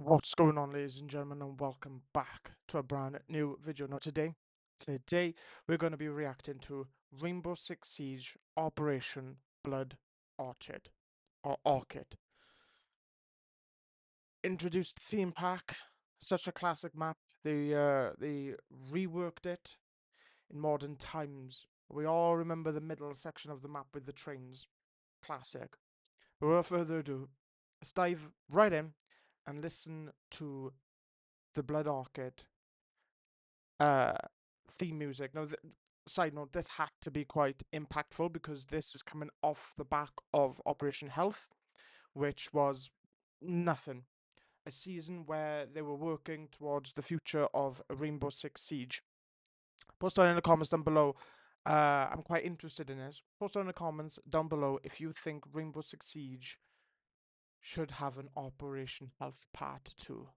What's going on, ladies and gentlemen, and welcome back to a brand new video. Now today we're going to be reacting to Rainbow Six Siege Operation Blood Orchid or Orchid. Introduced theme pack, such a classic map. They reworked it in modern times. We all remember the middle section of the map with the trains. Classic. But without further ado, let's dive right in and listen to the Blood Orchid uh theme music. Now, side note, this had to be quite impactful because this is coming off the back of Operation Health, which was nothing. A season where they were working towards the future of Rainbow Six Siege. Post down in the comments down below. I'm quite interested in this. Post down in the comments down below if you think Rainbow Six Siege should have an Operation Health Part 2.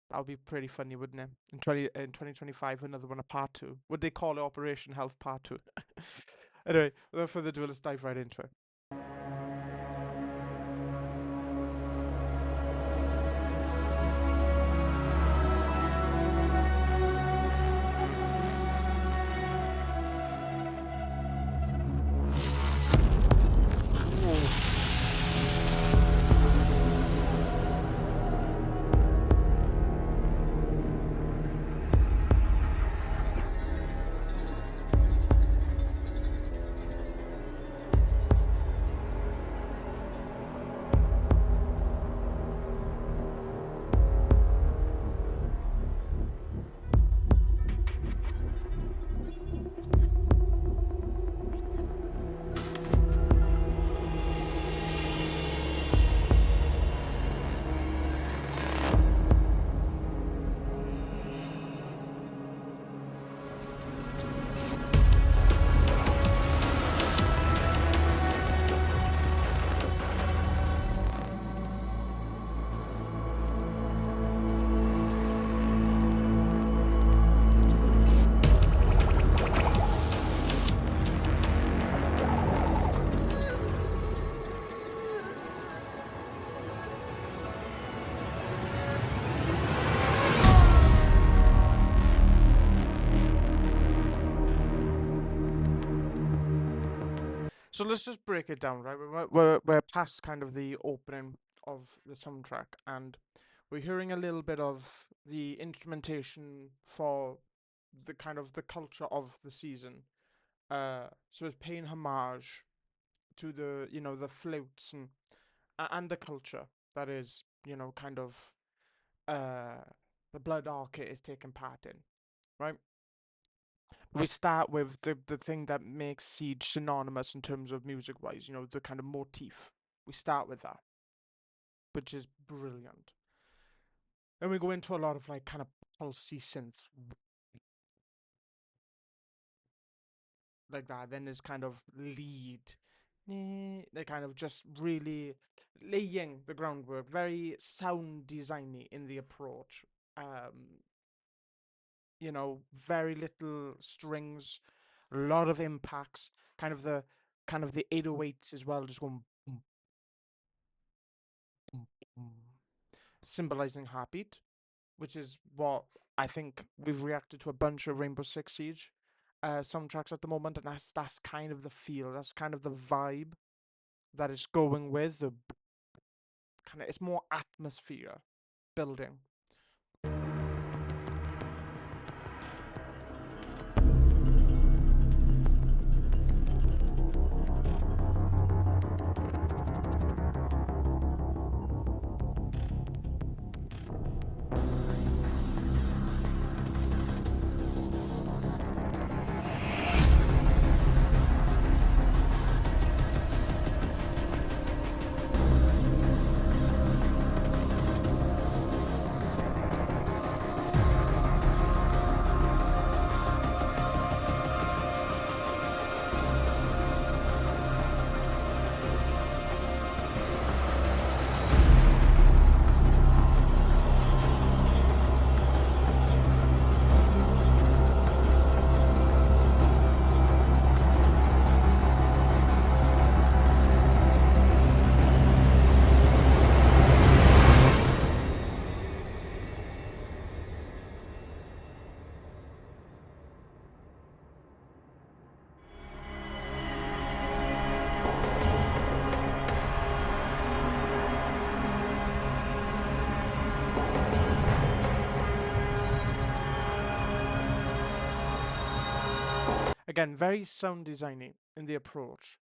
That would be pretty funny, wouldn't it? In 2025, another one, a part 2. Would they call it Operation Health Part 2? Anyway, without further ado, let's dive right into it. So let's just break it down, right? We're past kind of the opening of the soundtrack, and we're hearing a little bit of the instrumentation for the kind of the culture of the season. So it's paying homage to the the flutes and the culture that is kind of uh the Blood Orchid is taking part in, right? We start with the thing that makes Siege synonymous in terms of music wise, the kind of motif. We start with that, which is brilliant. Then we go into a lot of like kind of pulsy synths like that. Then there's kind of lead. They kind of just really laying the groundwork, very sound designy in the approach. Very little strings, a lot of impacts, kind of the 808s as well, just going boom, boom, boom, symbolizing heartbeat, which is what I think we've reacted to a bunch of Rainbow Six Siege soundtracks at the moment, and that's kind of the feel, that's kind of the vibe that it's going with. The kind of it's more atmosphere building. Again, very sound designy in the approach.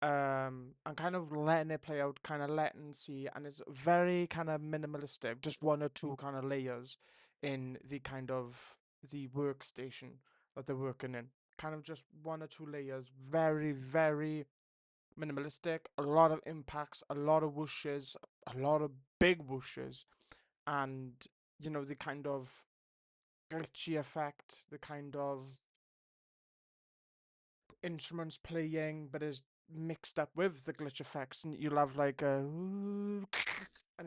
And kind of letting it play out, kind of letting see, and it's very kind of minimalistic, just one or two kind of layers in the kind of the workstation that they're working in. Kind of just one or two layers, very, very minimalistic, a lot of impacts, a lot of whooshes, a lot of big whooshes, and the kind of glitchy effect, the kind of instruments playing, but is mixed up with the glitch effects, and you'll have like a and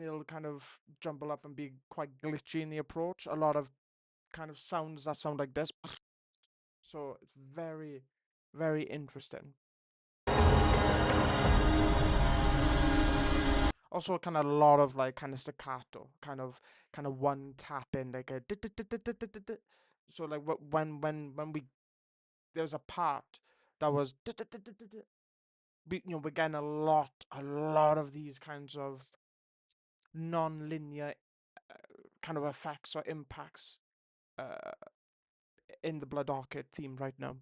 it'll kind of jumble up and be quite glitchy in the approach. A lot of kind of sounds that sound like this, so it's very, very interesting. Also, kind of a lot of like kind of staccato, kind of one tap in like a. So like when we there's a part that was we're getting a lot of these kinds of non-linear kind of effects or impacts uh, in the Blood Orchid theme right now.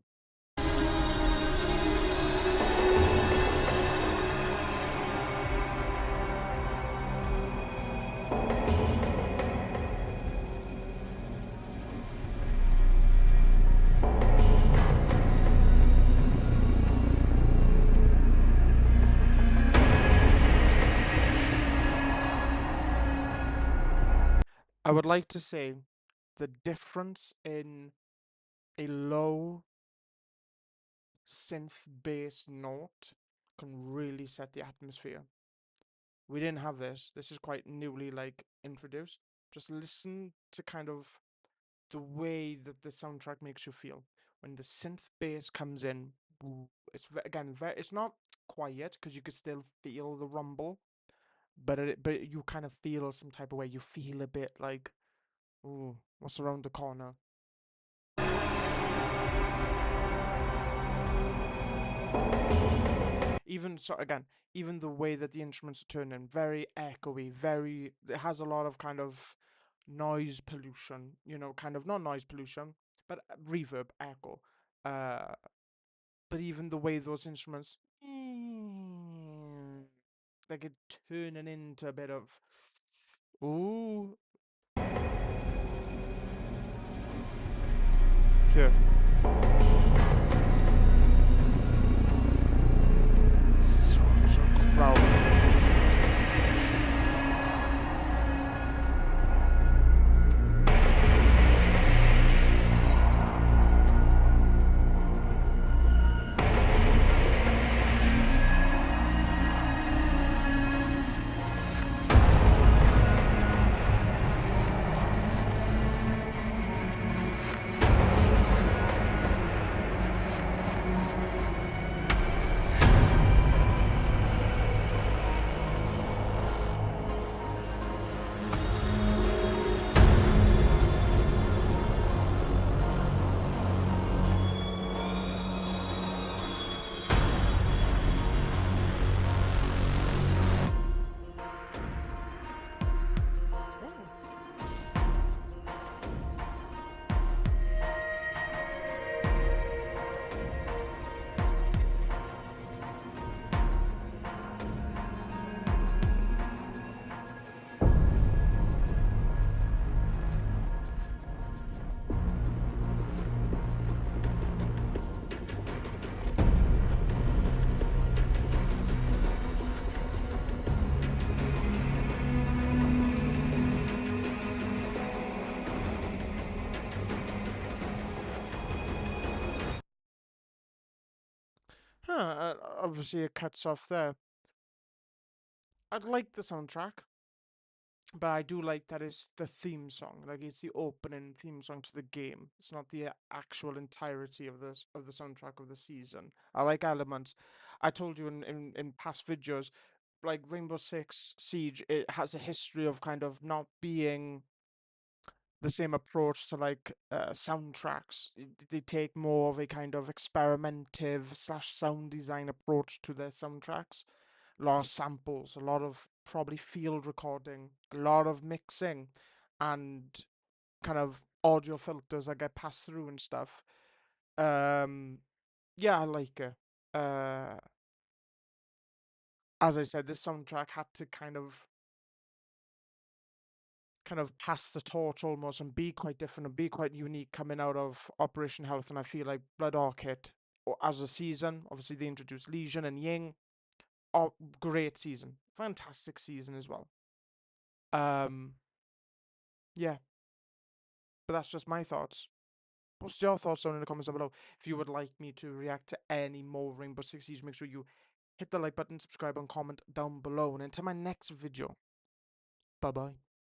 I would like to say the difference in a low synth bass note can really set the atmosphere. We didn't have this. This is quite newly like introduced. Just listen to kind of the way that the soundtrack makes you feel when the synth bass comes in. It's again very. It's not quiet because you can still feel the rumble, but you kind of feel some type of way. You feel a bit like, ooh, what's around the corner? Even so, again, even the way that the instruments are turned in, very echoey, very. It has a lot of kind of noise pollution. Kind of not noise pollution, but reverb, echo. Uh, but even the way those instruments, like it turning into a bit of, ooh, here, such a crowd. Obviously, it cuts off there. I'd like the soundtrack, but I do like that it's the theme song. Like it's the opening theme song to the game. It's not the actual entirety of the soundtrack of the season. I like elements. I told you in past videos, like Rainbow Six Siege, it has a history of kind of not being the same approach to like soundtracks. They take more of a kind of experimentative slash sound design approach to their soundtracks. A lot of samples, a lot of probably field recording, a lot of mixing, and kind of audio filters that get passed through and stuff. Um, yeah, I like it. Uh, as I said, this soundtrack had to kind of pass the torch almost and be quite different and be quite unique coming out of Operation Health. And I feel like Blood Orchid, as a season, obviously they introduced Legion and Ying. Oh, great season, fantastic season as well. Um, yeah, but that's just my thoughts. Post your thoughts down in the comments down below. If you would like me to react to any more Rainbow Six Siege, make sure you hit the like button, subscribe, and comment down below. And until my next video, bye bye.